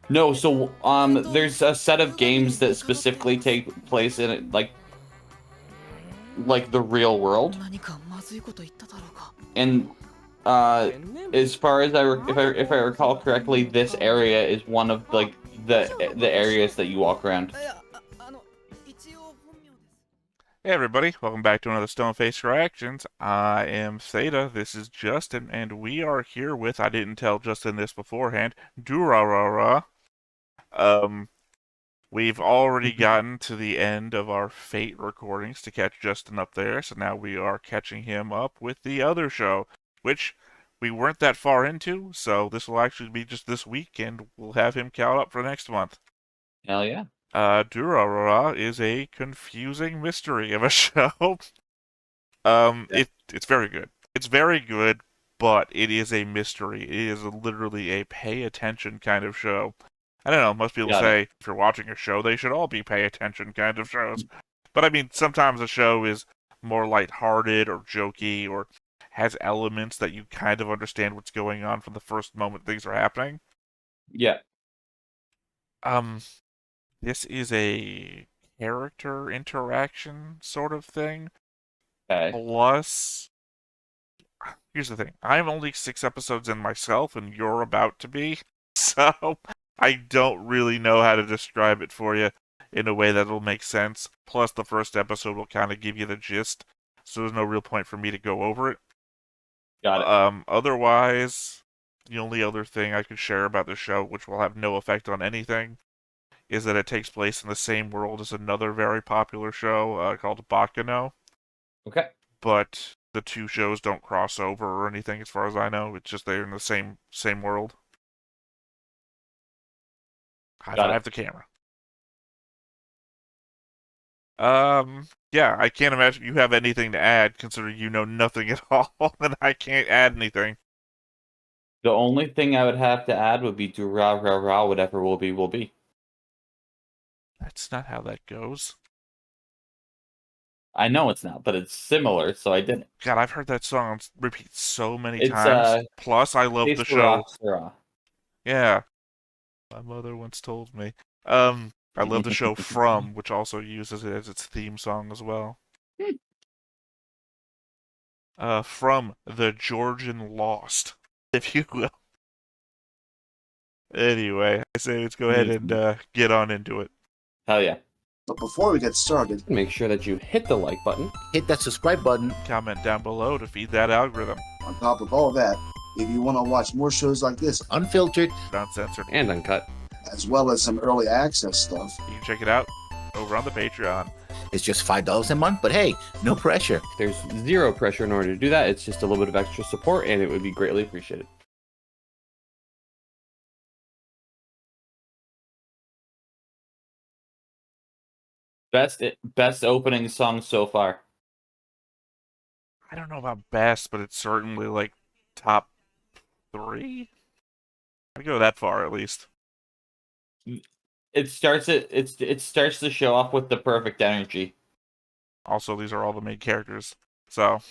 No, so there's a set of games that specifically take place in it, like the real world, and as far as if I recall correctly, this area is one of like the areas that you walk around. Hey everybody, welcome back to another Stoneface Reactions. I am Theta, this is Justin, and we are here with, I didn't tell Justin this beforehand, Durarara. Um, we've already gotten to the end of our Fate recordings to catch Justin up there, so now we are catching him up with the other show, which we weren't that far into, so this will actually be just this week, and we'll have him caught up for next month. Hell yeah. Durarara is a confusing mystery of a show. Yeah. It's very good. It's very good, but it is a mystery. It is literally a pay attention kind of show. I don't know, most people Got it. say if you're watching a show, they should all be pay attention kind of shows. But I mean, sometimes a show is more lighthearted or jokey or has elements that you kind of understand what's going on from the first moment things are happening. Yeah. Um, this is a character interaction sort of thing. Okay. Plus, here's the thing. I'm only 6 episodes in myself, and you're about to be. So I don't really know how to describe it for you in a way that'll make sense. Plus, the first episode will kind of give you the gist, so there's no real point for me to go over it. Got it. Otherwise, the only other thing I could share about the show, which will have no effect on anything, is that it takes place in the same world as another very popular show called Bakano. Okay. But the two shows don't cross over or anything as far as I know. It's just they're in the same world. High Got it. five the camera. Yeah, I can't imagine you have anything to add considering you know nothing at all, and I can't add anything. The only thing I would have to add would be do rah rah rah, whatever will be will be. That's not how that goes. I know it's not, but it's similar, so I did it. God, I've heard that song repeat so many It's times. Plus, I love Chase the the Rock, show. Sarah. Yeah, my mother once told me. I love the show From, which also uses it as its theme song as well. From the Georgian Lost, if you will. Anyway, I say let's go ahead and get on into it. Hell yeah. But before we get started, Make sure that you hit the like button. hit that subscribe button. Comment down below to feed that algorithm. On top of all that, if you want to watch more shows like this, unfiltered, Uncensored. And uncut. as well as some early access stuff, You can check it out over on the Patreon. it's just $5 a month. But hey, no pressure. There's zero pressure in order to do that. It's just a little bit of extra support, and it would be greatly appreciated. Best opening song so far. I don't know about best, but it's certainly like top 3. I'd go that far at least. It starts the show off with the perfect energy. Also, these are all the main characters, so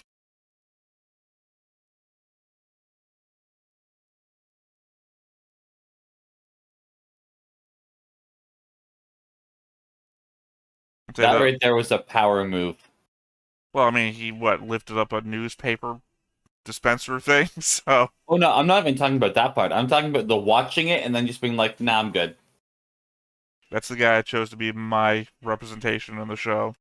That right there was a power move. well, I mean, he lifted up a newspaper dispenser thing, so Oh no, I'm not even talking about that part. I'm talking about the watching it and then just being like, nah, I'm good. that's the guy I chose to be my representation in the show.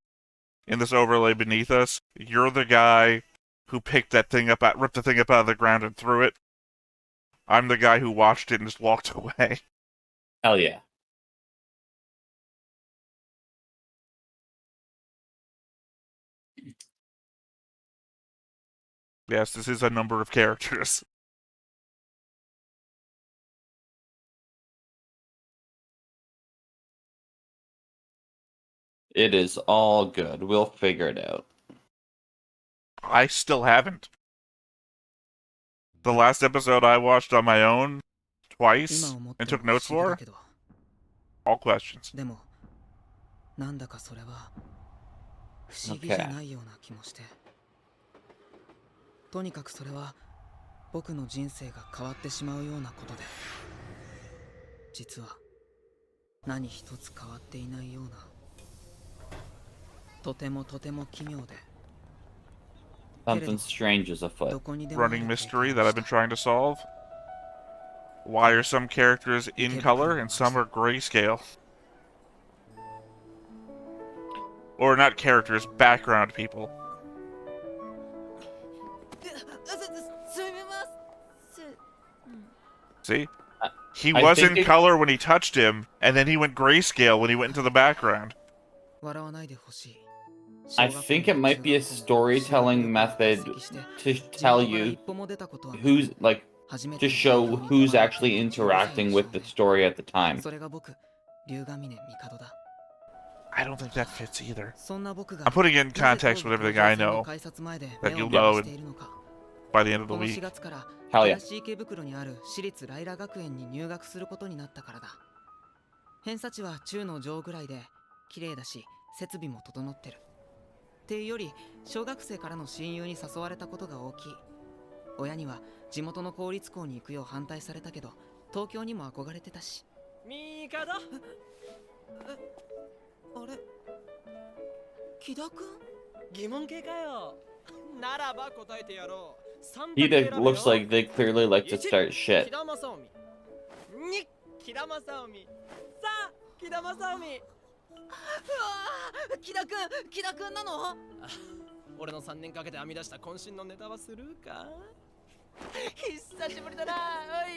In this overlay beneath us, you're the guy who picked that thing up, ripped the thing up out of the ground and threw it. I'm the guy who watched it and just walked away. Hell yeah. Yes, this is a number of characters. It is all good. We'll figure it out. I still haven't. The last episode I watched on my own twice and took notes for, all questions. でもなんだかそれは不思議じゃないような気もして。とにかくそれは僕の人生が変わってしまうようなことで。実は何一つ変わっていないような、とてもとても奇妙で、 Something strange is afoot. どこにでもある Running 経 mystery 験 that を I've した been trying to solve. Why are some characters in color and some are grayscale? Or not characters, background people. すみません。 See? He I was think in it- color when he touched him, and then he went grayscale when he went into the background. 笑わないでほしい。 I think it might be a storytelling method to tell you who's, like, to show who's actually interacting with the story at the time. それが僕、龍ヶ峰帝だ。 I don't think that fits either. そんな僕が I'm putting in context with everything I know 改札前で that 目を you'll 見 know しているのか。 by the end of the この week. 4月から Hell yeah. 東池袋にある私立ライラ学園に入学することになったからだ。偏差値は中の上ぐらいで綺麗だし、設備も整ってる。っていうより小学生からの親友に誘われたことが大きい。親には地元の公立校に行くよう反対されたけど、東京にも憧れてたし。ミカド。あれ、木田くん？疑問系かよ。ならば答えてやろう。 He looks like they clearly like to start 木 shit. 田正臣。2、木田正臣。3、木田正臣。うわー、木田くんなの？俺の3年かけて編み出した渾身のネタはスルーか？久しぶりだな。おい、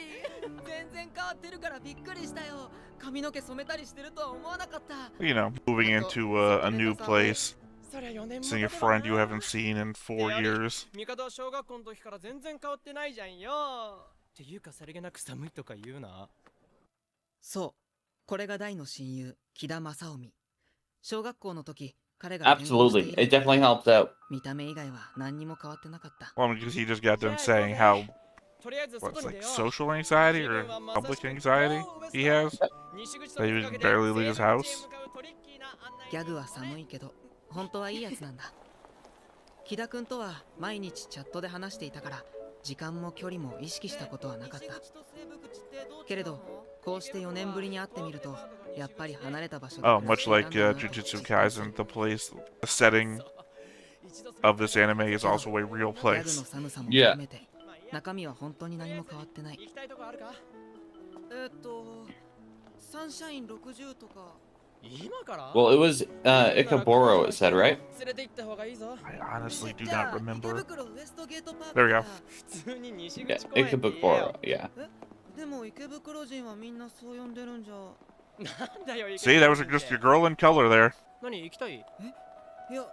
全然変わってるからびっくりしたよ。髪の毛染めたりしてるとは思わなかった。 You know, moving into a new place, そりゃ4年 seeing a friend you haven't seen in 4 years. ミカドは小学校の時から全然変わってないじゃんよ。っていうかさりげなく寒いとか言うな。そう、これが大の親友、木田正臣。小学校の時、彼が転校して Absolutely. いる。 It definitely helps out. 見た目以外は何にも変わってなかった。 Well, because he just got done saying how, とりあえず what's 外に like 出よう。 social anxiety or public anxiety he has? That he would barely leave his house? ギャグは寒いけど、本当はいいやつなんだ。木田くんとは毎日チャットで話していたから、時間も距離も意識したことはなかった。けれど、こうして4年ぶりに会ってみると、やっぱり離れた場所で Oh, 暮らし much てい like たんだなと Jujutsu Kaisen, the place, the setting of this anime is also a real ギャグの place. 寒さも含めて、中身は本当に何も変わってない。行きたいとこあるか？サンシャイン60とか。今から？ Well, it was Ikeboro, it said, right? 連れて行った方がいいぞ。 I honestly do じゃ not あ池 remember. 袋ウエストゲートパーク There we go. か。普通に西 Yeah, 口公園って言えよ。 Ikeboro, yeah. でも池袋人はみんなそう呼んでるんじゃ。なんだよ、 See, that was just your girl in color there. 何行きたい？いや、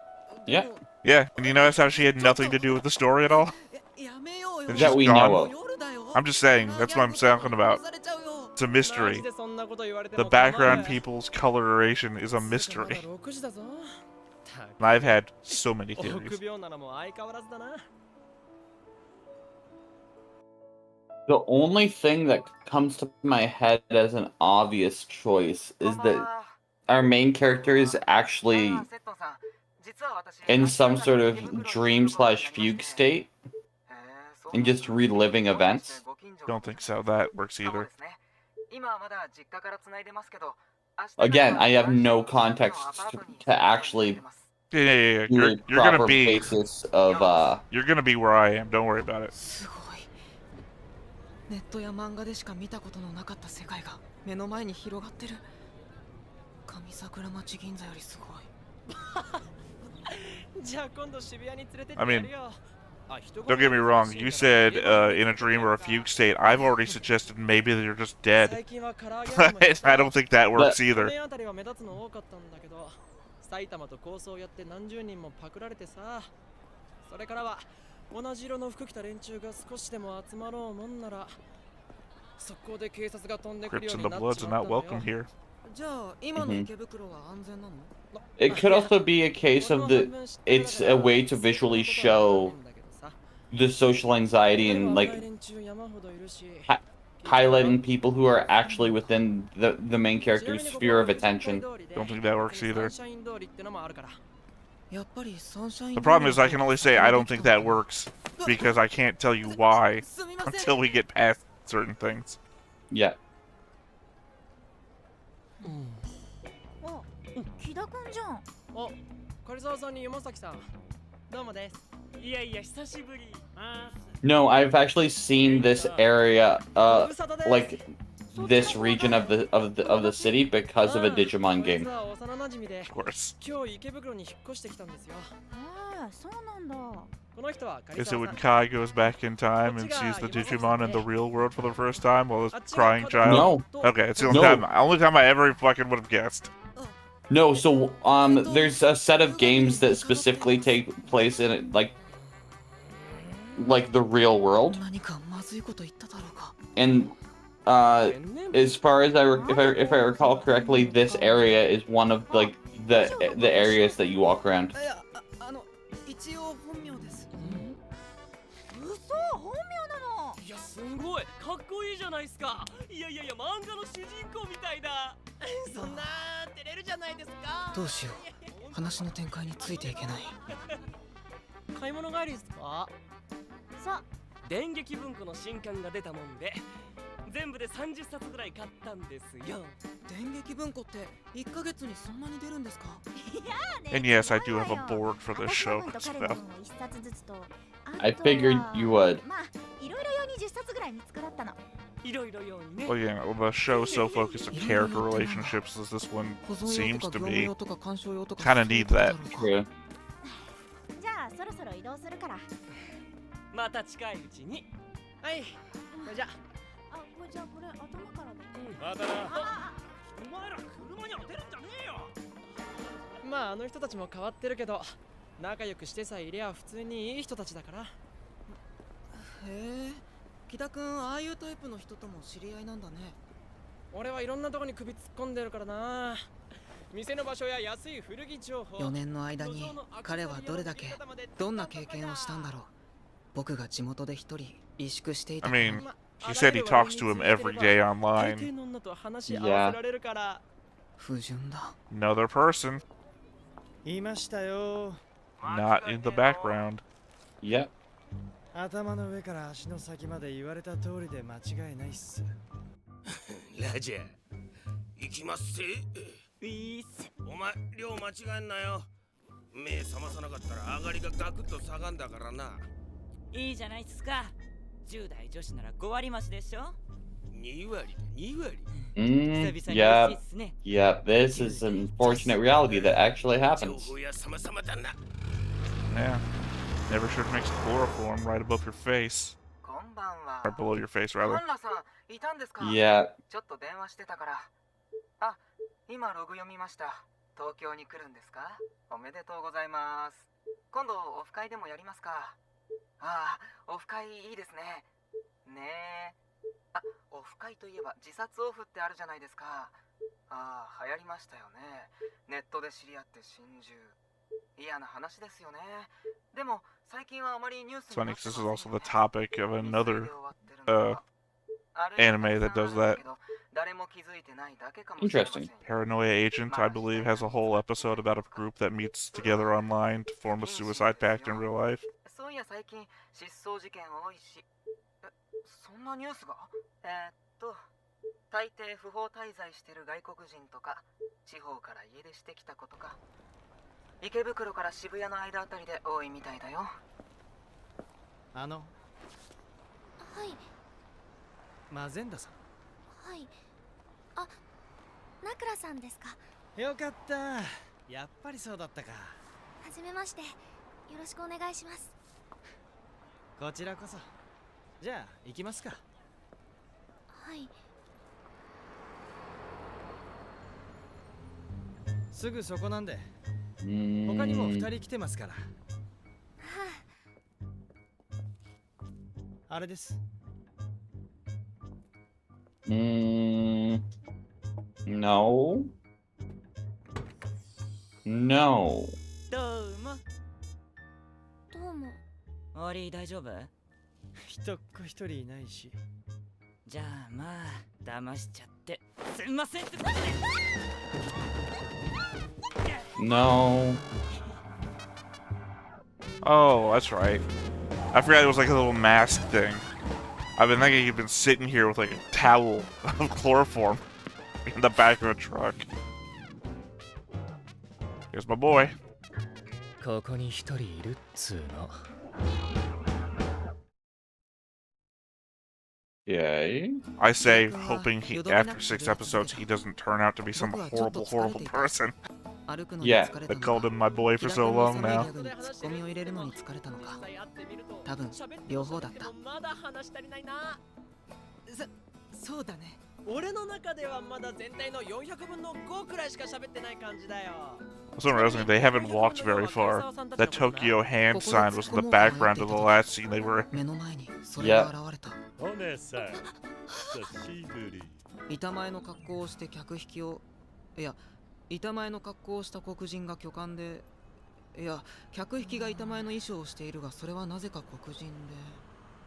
Yeah. でも Yeah, and you notice how she had nothing to do with the story at all? やめようよ。 That we gone. know of. 夜だよ。 I'm just saying, that's what I'm talking about. 殺されちゃうよ。 It's a mystery. マジでそんなこと言われて The も構わない。 background people's coloration is a まだ mystery. 6時だぞ。 And I've had so many 臆 theories. 病なのも相変わらずだな。 The only thing that comes to my head as an obvious choice is that our main character is actually in some sort of dream/fugue state and just reliving events. Don't think so. That works either. Again, I have no context to actually Yeah. do a You're gonna proper be basis of you're gonna be where I am. Don't worry about it. すごい。ネットや漫画でしか見たことのなかった世界が目の前に広がってる。上桜町銀座よりすごい。じゃあ今度渋谷に連れてって I や mean, るよ。あ、人混 Don't み get me の wrong. シーン You から said 家まで in a dream or a fugue state. I've already suggested maybe they're just dead. 最近は唐揚げ屋も I don't think that works 去 either. 年あたりは目立つの多かったんだけど、埼玉と構想やって何十人もパクられてさ。それからは同じ色の服着た連中が少しでも集まろうもんなら、速攻で警察が飛んでくるよ Crips う and に the なっ Bloods ち are ま not ったん welcome だよ。 here. じゃあ今の池袋は安全なの？ it could also be a case of it's a way to visually show the social anxiety and like highlighting people who are actually within the main character's sphere of attention. Don't think that works either. やっぱりサンシャイン The problem is I can only say I don't think that works because I can't tell you why すみません。 until we get past certain things. Yeah. 木田くんじゃん。お、狩沢さんに山崎さん。どうもです。いやいや、久しぶり。No, I've actually seen this area, like this region of the city because of a Digimon game. Of course. 今日池袋に引っ越してきたんですよ。そうなんだ。この人は Is it when Kai goes back in time and sees the Digimon in the real world for the first time while a crying child? No. Okay, it's the No. only time I ever fucking would have guessed. No, so there's a set of games that specifically take place in like the real world, 何かまずいこと言っただろうか。 and as far as if I recall correctly, this area is one of like the areas that you walk around. いや、一応本名です。嘘、本名なの。いや、すごいかっこいいじゃないですか。いやいやいや、漫画の主人公みたいだ。そんな照れるじゃないですか。どうしよう。話の展開についていけない。買い物帰りですか。そう。電撃文庫の新刊が出たもんで、全部で30冊ぐらい買ったんですよ。電撃文庫って1ヶ月にそんなに出るんですか？ And yes, I do have a board for this show as well. I figured you would. まあ、いろいろ用に10冊ぐらい見繕ったの。いろいろ用にね。 Well, yeah, well, the show's so focused on character relationships as this one 保存用 seems とか to 業務 be. 用とか鑑賞用とか Kinda need that. True. じゃあそろそろ移動するから。また近いうちに。はい。それじゃ。あ、これじゃあこれ頭からで。またな。お前ら車に当てるんじゃねえよ。まああの人たちも変わってるけど、仲良くしてさえいりゃ普通にいい人たちだから。へえ、木田くんああいうタイプの人とも知り合いなんだね。俺はいろんなとこに首突っ込んでるからな。店の場所や安い古着情報。4年の間に彼はどれだけどんな経験をしたんだろう。僕が地元で一人萎縮していた。 I mean, he said he talks to him every day online. Yeah. 不純だ。 Another person, いましたよ。 not in the background. Yep. 頭の上から足の先まで言われた通りで間違いないっす。ラジャー、行きますせ。いいっす。お前、量間違えんなよ。目覚まさなかったら上がりがガクッと下がんだからな。いいじゃないっすか。10代女子なら5割増しでしょ。2割、2割。Yeah. Yeah. This is an unfortunate reality that actually 情 happens. 報や様々だな。 Yeah. Never should mix chloroform right above your face. こんばんは。 Right below your face, rather. 本田さん、いたんですか？ Yeah. ちょっと電話してたから。あ、今ログ読みました。東京に来るんですか？おめでとうございます。今度オフ会でもやりますか？ああ、オフ会いいですね。ねえ。あ、オフ会といえば自殺オフってあるじゃないですか。ああ、流行りましたよね。ネットで知り合って心中。嫌な話ですよね。でも最近はあまりニュース It's funny because this is also the topic of another anime that does that. Interesting. Paranoia Agent, I believe, has a whole episode about a group that meets together online to form a suicide pact in real life. そういや最近失踪事件多いし。そんなニュースが？大抵不法滞在してる外国人とか地方から家出してきた子とか池袋から渋谷の間あたりで多いみたいだよ。はい。マゼンダさん。はい。あ、ナクラさんですか。よかった。やっぱりそうだったか。はじめまして。よろしくお願いします。こちらこそ。じゃあ行きますか。はい。すぐそこなんで。 他 Mm. にも2人来てますから。はあ。あれです。No. No. どうも。どうも。オリー大丈夫？人っ子一人いないし。じゃあまあ騙しちゃってすんませんってことで。 No. Oh, that's right. I forgot it was like a little mask thing. I've been thinking you've been sitting here with like a towel of chloroform in the back of a truck. Here's my boy. ここに一人いるっつうの。Yay. I say, hoping after 6 episodes he doesn't turn out to be some horrible, horrible person. Yeah. I called him my boy for so long now. 多分両方だった。そうだね。俺の中ではまだ全体の400分の5くらいしか喋ってない感じだよ。 For some reason, they haven't walked very far. That Tokyo hand sign was in the background of the last scene they were in. 目の前にそれが現れた。お姉さん、久しぶり。板前の格好をして客引きを、いや、板前の格好をした黒人が巨漢で、いや、客引きが板前の衣装をしているが、それはなぜか黒人で。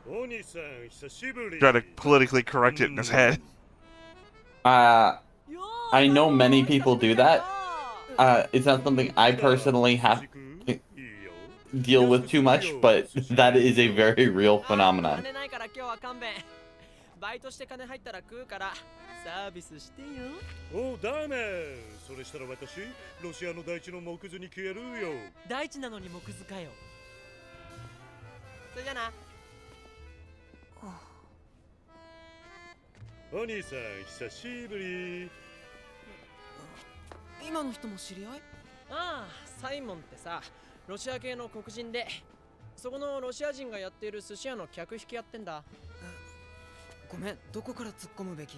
お兄さん、久しぶり。 Try to politically correct it in his head. I know many people do that. It's not something I personally have to deal with too much, but that is a very real phenomenon. バイトして金入ったら食うからサービスしてよ。おう、ダメ。それしたら私、ロシアの大地の木図に消えるよ。大地なのに木図かよ。それじゃな。お兄さん、久しぶり。今の人も知り合い？ああ、サイモンってさ、ロシア系の黒人で、そこのロシア人がやっている寿司屋の客引きやってんだ。ごめん、どこから突っ込むべき？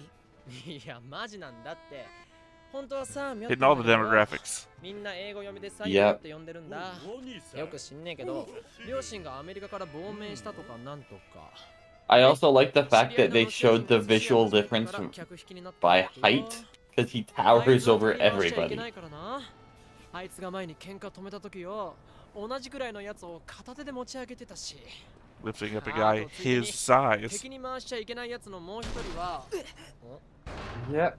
いや、マジなんだって。本当はさ、Hitting all the demographics. みんな英語読みでサイモンって呼んでるんだ。よく知んねえけど、両親がアメリカから亡命したとかなんとか。I also like the fact that they showed the visual difference by height, because he towers over everybody. あいつが前に喧嘩止めた時よ、同じくらいのやつを片手で持ち上げてたし。Lifting up a guy his size. 敵に回しちゃいけないやつのもう一人は。Yep.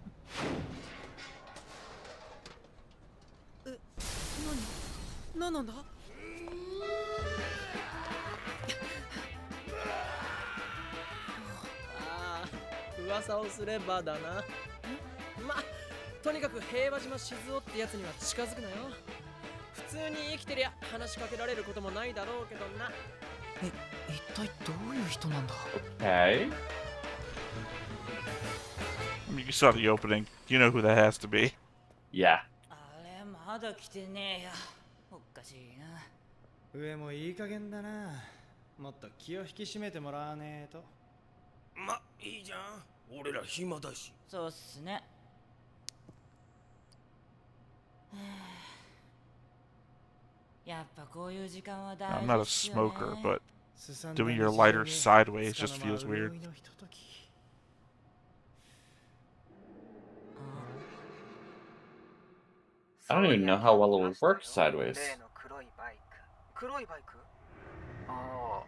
何なんだ？噂をすればだな。ま、とにかく平和島静雄ってやつには近づくなよ。普通に生きてりゃ話しかけられることもないだろうけどな。一体どういう人なんだ？ Okay. I mean, you saw the opening. You know who that has to be. Yeah. あれまだ来てねえや。おかしいな。上もいい加減だな。もっと気を引き締めてもらわねえと。ま、いいじゃん。俺ら暇だし。そうっすね。やっぱこういう時間は大 I'm 事 not a っすよね。 smoker, but doing your lighter sideways just feels weird. I don't even know how well it would work sideways. 黒いバイク？ああ、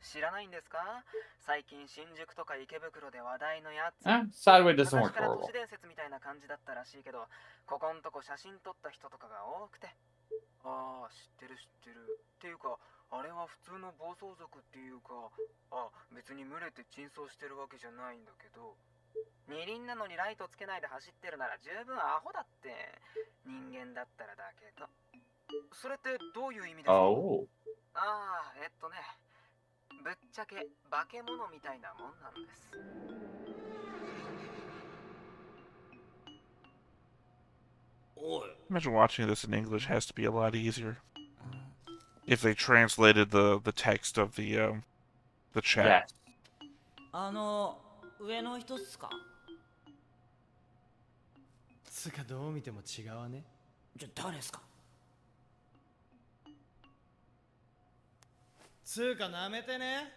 知らないんですか？最近新宿とか池袋で話題のやつ。Sideways doesn't work 昔から都 horrible. 市伝説みたいな感じだったらしいけど、ここんとこ写真撮った人とかが多くて。ああ、知ってる知ってる。っていうか、あれは普通の暴走族っていうか、別に群れて珍走してるわけじゃないんだけど。二輪なのにライトつけないで走ってるなら十分アホだって。人間だったらだけど。それってどういう意味ですか？ Oh. ぶっちゃけ化け物みたいなもんなんです。Imagine watching this in English has to be a lot easier. If they translated the text of the chat. 上の人っすか？つかどう見ても違わね。じゃ誰っすか？つうかなめてね。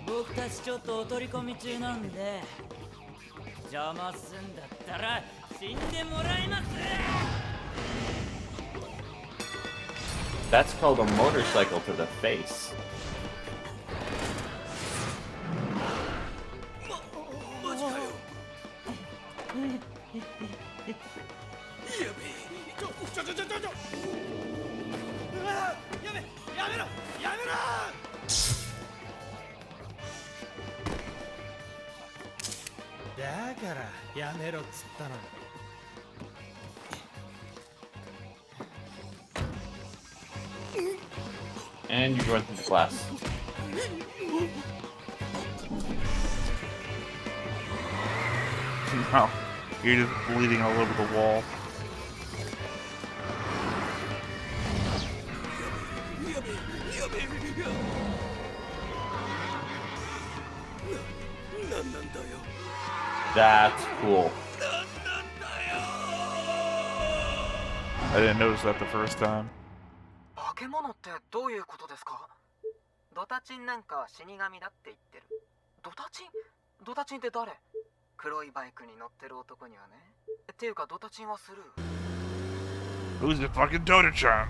僕たちちょっとお取り込み中なんで、邪魔すんだったら死んでもらいます。 That's called a motorcycle to the face. マジかよ。やめろやめろ。だからやめろっつったの。 And you're going through the glass. No, you're just bleeding all over the wall. That's cool. I didn't notice that the first time. 化け物ってどういうことですか？ドタチンなんかは死神だって言ってる。ドタチン？ドタチンって誰？黒いバイクに乗ってる男にはね。っていうかドタチンはスルー。 Who's the fucking Dota-chan?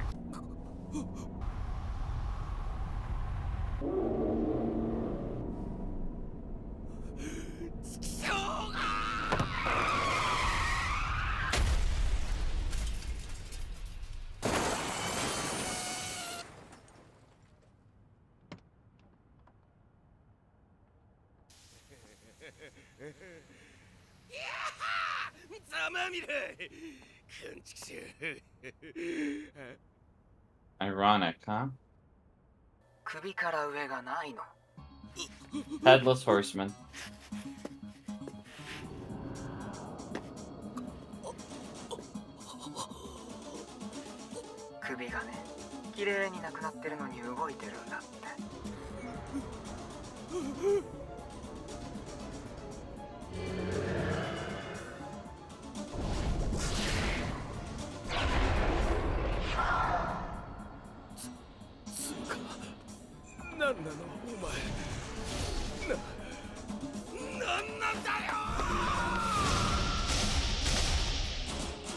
Ironic, huh? 首から上がないの。 Headless Horseman. 首がね、綺麗になくなってるのに動いてるんだって。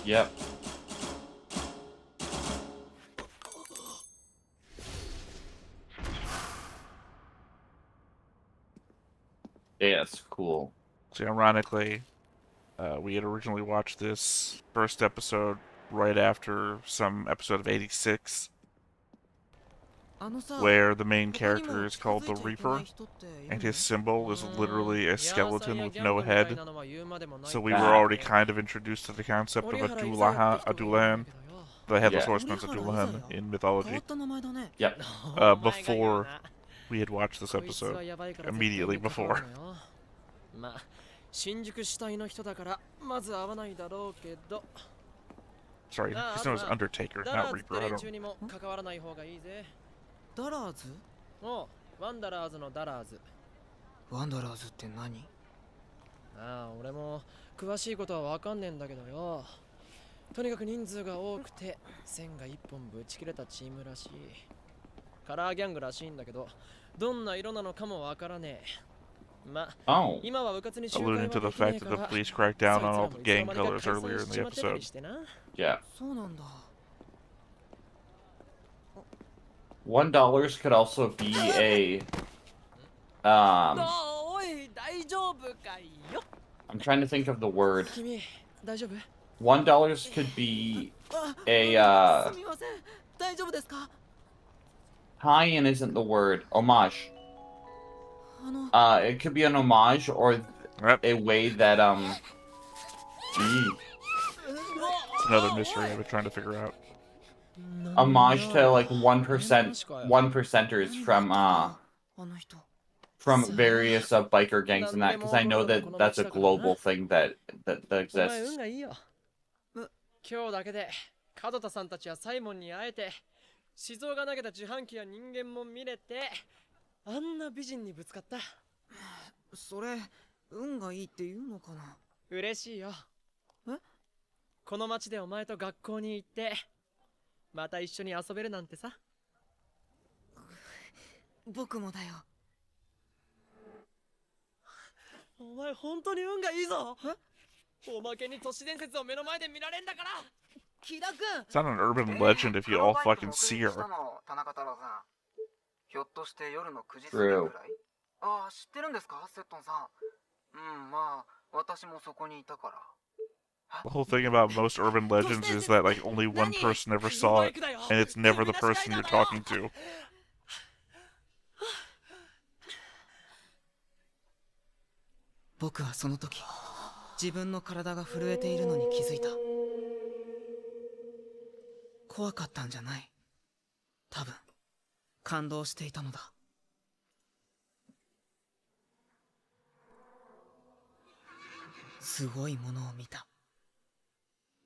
Yep. Yes, cool. So ironically, we had originally watched this first episode right after some episode of 86, where the main character is called the Reaper, and his symbol is literally a skeleton with no head. So we were already kind of introduced to the concept of Adulahan, the Headless Horseman's Adulahan in mythology. Yep. Before we had watched this episode, immediately before. まあ、新宿主体の人だからまず会わないだろうけど。 Sorry, his name was Undertaker, not Reaper. I don't. 関わらない方がいいぜ。ダラーズ？おう、ワンダラーズのダラーズ。ワンダラーズって何？ああ、俺も詳しいことはわかんねえんだけどよ。とにかく人数が多くて線が一本ぶち切れたチームらしい。カラーギャングらしいんだけど、どんな色なのかもわからねえ。 Oh. Alluding to the fact that the police cracked down on all the gang colors earlier in the episode. Yeah. $1 could also be a I'm trying to think of the word. $1 could be a tie-in isn't the word. Homage. It could be an homage or a way that It's another mystery I've been trying to figure out. Homage to like 1%ers from various biker gangs and that, because I know that that's a global thing that exists. 今日だけで門田さんたちやサイモンに会えて、静雄が投げた自販機や人間も見れて、あんな美人にぶつかった。それ運がいいって言うのかな。嬉しいよ。え？この町でお前と学校に行って、また一緒に遊べるなんてさ。僕もだよ。お前本当に運がいいぞ。おまけに都市伝説を目の前で見られんだから。キラ君。 It's not an urban legend if you all fucking see her. ひょっとして夜の9時過ぎぐらい？ああ、知ってるんですか、セットンさん。うん、まあ、私もそこにいたから。 The whole thing about most urban legends is that like only one person ever saw it, and it's never the person you're talking to. 僕はその時自分の体が震えているのに気づいた。怖かったんじゃない。多分感動していたのだ。すごいものを見た。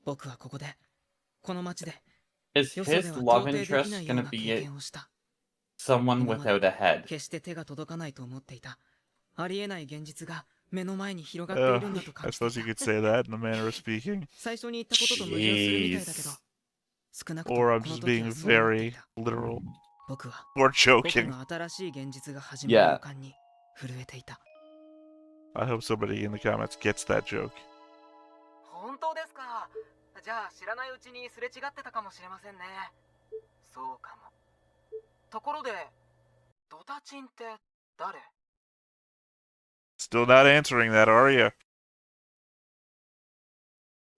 僕はここで、この街で、 Is よそで his は love 到底できな interest いよう gonna な経 be 験をした。 someone 今まで without a head? 決して手が届かないと思っていたありえない現実が目の前に広がっているんだと I 感じてい suppose た。 you could say that in a manner of speaking. 最初に言ったことと矛盾するみたいだけど、 Jeez. 少なくと Or も I'm この just 時は being そう思ってい very た。 literal. 僕は Or 僕 joking. の新しい現実が始まる Yeah. 予感に震えていた。 I hope somebody in the comments gets that joke. 本当ですか。じゃあ知らないうちにすれ違ってたかもしれませんね。そうかも。ところでドタチンって誰？ Still not answering that, are you?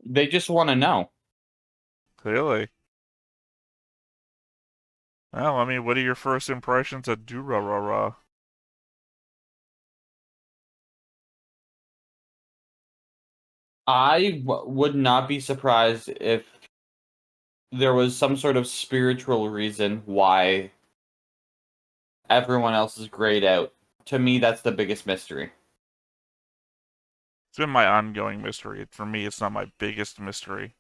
They just want to know. Clearly. Well, I mean, what are your first impressions of Durarara? I would not be surprised if there was some sort of spiritual reason why everyone else is grayed out. To me, that's the biggest mystery. It's been my ongoing mystery. For me, it's not my biggest mystery.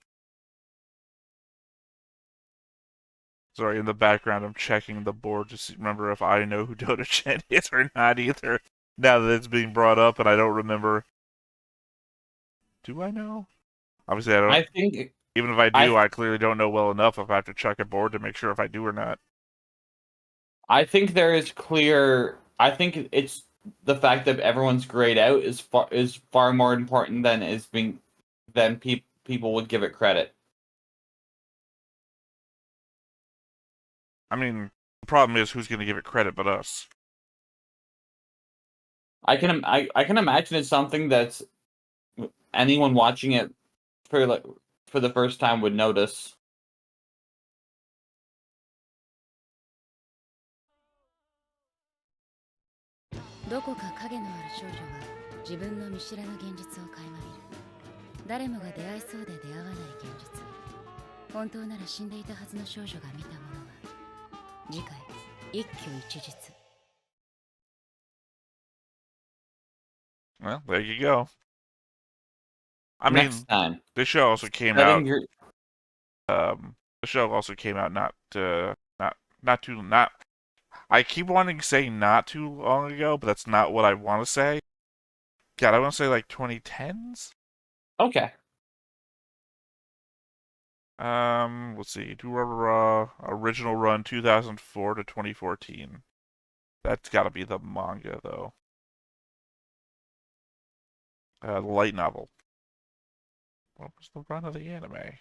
Sorry, in the background, I'm checking the board to remember if I know who Dota-chan is or not either. Now that it's being brought up and I don't remember. Do I know? Obviously, I don't. I think Even if I do, I clearly don't know well enough if I have to check a board to make sure if I do or not. I think there is clear. I think it's the fact that everyone's grayed out is far more important than people would give it credit. I mean, the problem is who's going to give it credit but us. I can imagine it's something that's anyone watching it for the first time would notice. どこか影のある少女が自分の見知らぬ現実を垣間見る。誰もが出会いそうで出会わない現実。本当なら死んでいたはずの少女が見たものは、次回一挙一日。 Well, there you go. I mean, Next time. this show also came out. The show also came out not too. I keep wanting to say not too long ago, but that's not what I want to say. God, I want to say like 2010s. Okay. Let's see. Durarara original run 2004 to 2014. That's got to be the manga though. The light novel. What was the run of the anime?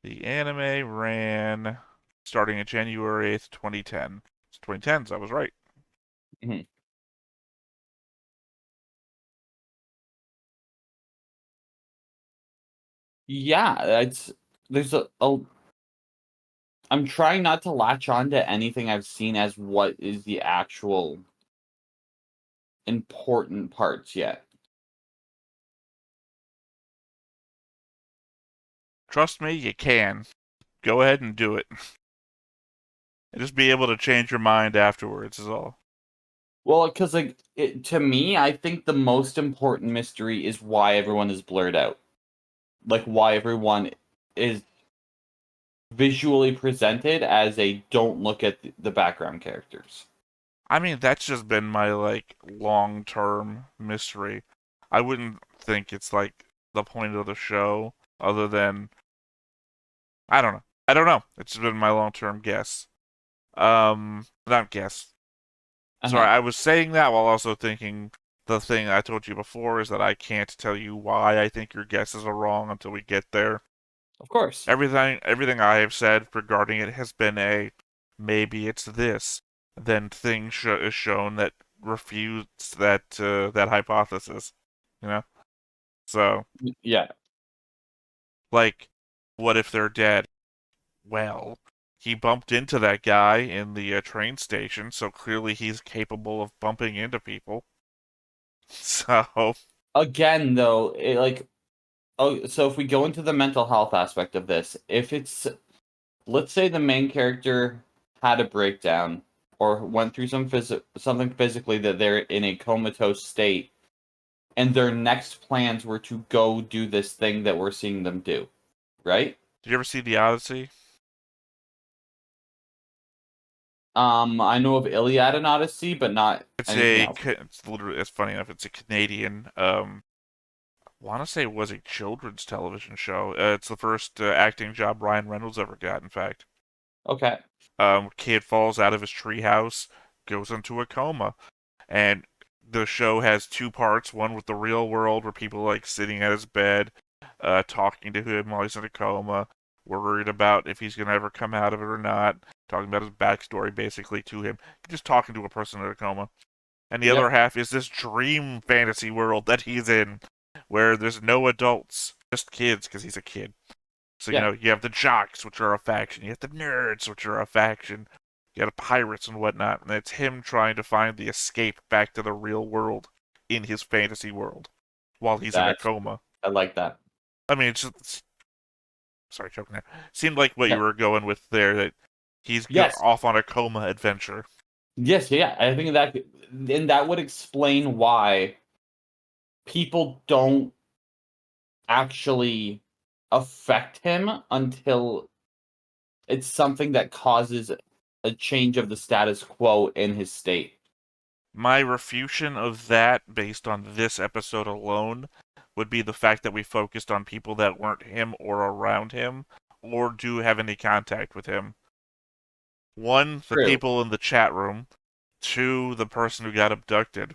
The anime ran starting in January 8th, 2010. It's 2010s, I was right. Mm-hmm. Yeah, I'm trying not to latch on to anything I've seen as what is the actual important parts yet. Trust me, you can. Go ahead and do it. And just be able to change your mind afterwards is all. Well, because to me, I think the most important mystery is why everyone is blurred out. Like why everyone is visually presented as a don't look at the background characters. I mean, that's just been my like long-term mystery. I wouldn't think it's like the point of the show other than I don't know. I don't know. It's been my long-term guess. Not guess. Sorry, I was saying that while also thinking the thing I told you before is that I can't tell you why I think your guesses are wrong until we get there. Of course. Everything I have said regarding it has been a maybe it's this. Then things is shown that refutes that that hypothesis. You know? So yeah. Like, what if they're dead? Well, he bumped into that guy in the train station, so clearly he's capable of bumping into people. So again, though, so if we go into the mental health aspect of this, if it's, let's say the main character had a breakdown or went through something physically that they're in a comatose state, and their next plans were to go do this thing that we're seeing them do, right? did you ever see The Odyssey? I know of Iliad and Odyssey, but not anything else. It's funny enough, it's a Canadian, want to say it was a children's television show. It's the first acting job Ryan Reynolds ever got, in fact. Okay. Kid falls out of his treehouse, goes into a coma, and the show has two parts. One with the real world, where people like sitting at his bed, talking to him while he's in a coma, worried about if he's gonna ever come out of it or not, talking about his backstory basically to him, just talking to a person in a coma. And the other half is this dream fantasy world that he's in, where there's no adults, just kids, because he's a kid. So, you have the jocks, which are a faction. You have the nerds, which are a faction. You got the pirates and whatnot. And it's him trying to find the escape back to the real world in his fantasy world while he's in a coma. I like that. I mean, sorry, choking there. Seemed like what you were going with there, that he's off on a coma adventure. Yes, yeah. I think that would explain why people don't actually affect him until it's something that causes a change of the status quo in his state. My refutation of that, based on this episode alone, would be the fact that we focused on people that weren't him or around him, or do have any contact with him. One, the people in the chat room. Two, the person who got abducted.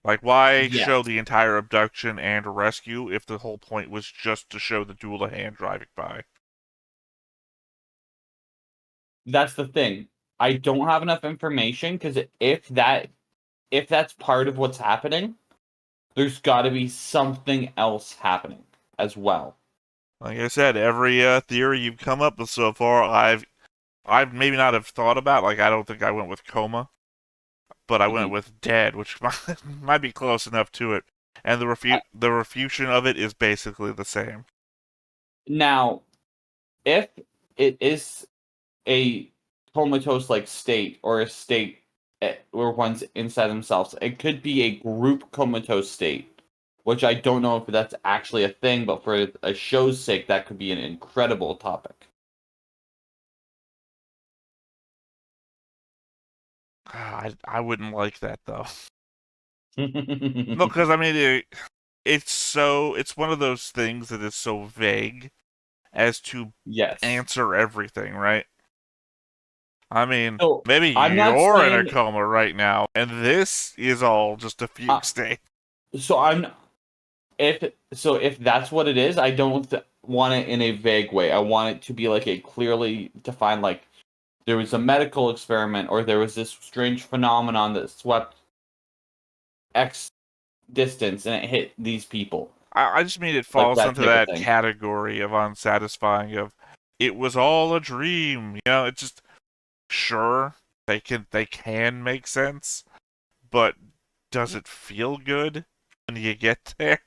Like, why show the entire abduction and rescue if the whole point was just to show the Doulahan driving by? That's the thing. I don't have enough information, because if that's part of what's happening, there's got to be something else happening as well. Like I said, every theory you've come up with so far, I've maybe not have thought about. Like, I don't think I went with coma, but I went with dead, which might be close enough to it. And the refutation of it is basically the same. Now, if it is a comatose-like state, or a state where one's inside themselves, it could be a group comatose state, which I don't know if that's actually a thing, but for a show's sake, that could be an incredible topic. I wouldn't like that, though. No, because, I mean, it's one of those things that is so vague as to answer everything, right? I mean, maybe you're in a coma right now, and this is all just a fugue state. So if that's what it is, I don't want it in a vague way. I want it to be like a clearly defined, like, there was a medical experiment, or there was this strange phenomenon that swept X distance and it hit these people. I just mean it falls into that category of unsatisfying, of it was all a dream. You know, it's just, sure, they can make sense, but does it feel good when you get there?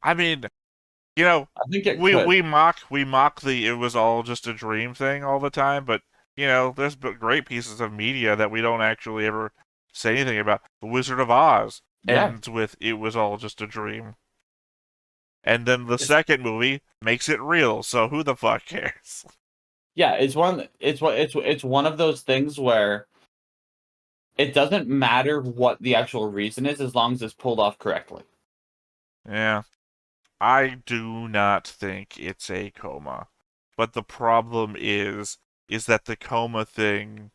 I mean, you know, I think we mock the it was all just a dream thing all the time, but you know, there's great pieces of media that we don't actually ever say anything about. The Wizard of Oz ends with it was all just a dream. And then the second movie makes it real, so who the fuck cares? Yeah, it's one of those things where it doesn't matter what the actual reason is, as long as it's pulled off correctly. Yeah. I do not think it's a coma. But the problem is that the coma thing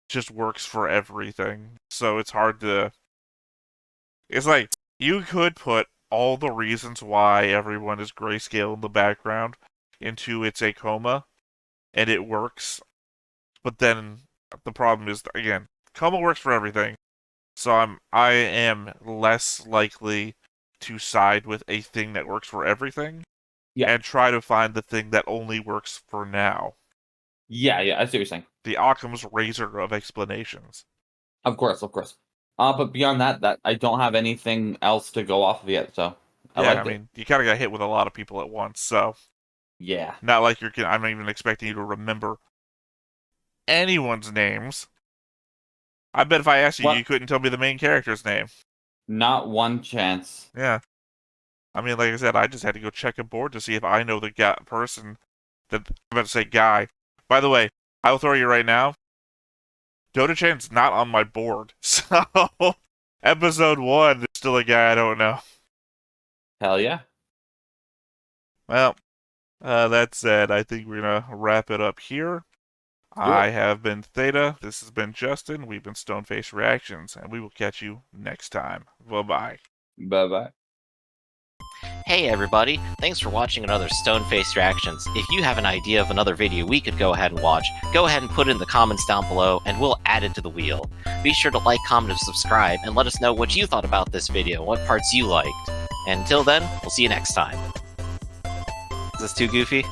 just works for everything. So it's hard to... It's like, you could put all the reasons why everyone is grayscale in the background into it's a coma, and it works. But then the problem is, again, coma works for everything. So I am less likely to side with a thing that works for everything and try to find the thing that only works for now. Yeah, I see what you're saying. The Occam's razor of explanations. Of course. But beyond that I don't have anything else to go off of yet, so I mean, you kind of got hit with a lot of people at once, so... Yeah. Not like I'm not even expecting you to remember anyone's names. I bet if I asked you, you couldn't tell me the main character's name. Not one chance. Yeah. I mean, like I said, I just had to go check a board to see if I know the person that... I'm about to say guy. By the way, I will throw you right now. Dota-chan's not on my board, so... Episode 1, there's still a guy I don't know. Hell yeah. Well, that said, I think we're going to wrap it up here. I have been Theta, this has been Justin, we've been Stoneface Reactions, and we will catch you next time. Bye-bye. Bye-bye. Hey everybody, thanks for watching another Stoneface Reactions. If you have an idea of another video we could go ahead and watch, go ahead and put it in the comments down below and we'll add it to the wheel. Be sure to like, comment, and subscribe, and let us know what you thought about this video, what parts you liked. And until then, we'll see you next time. Is this too goofy?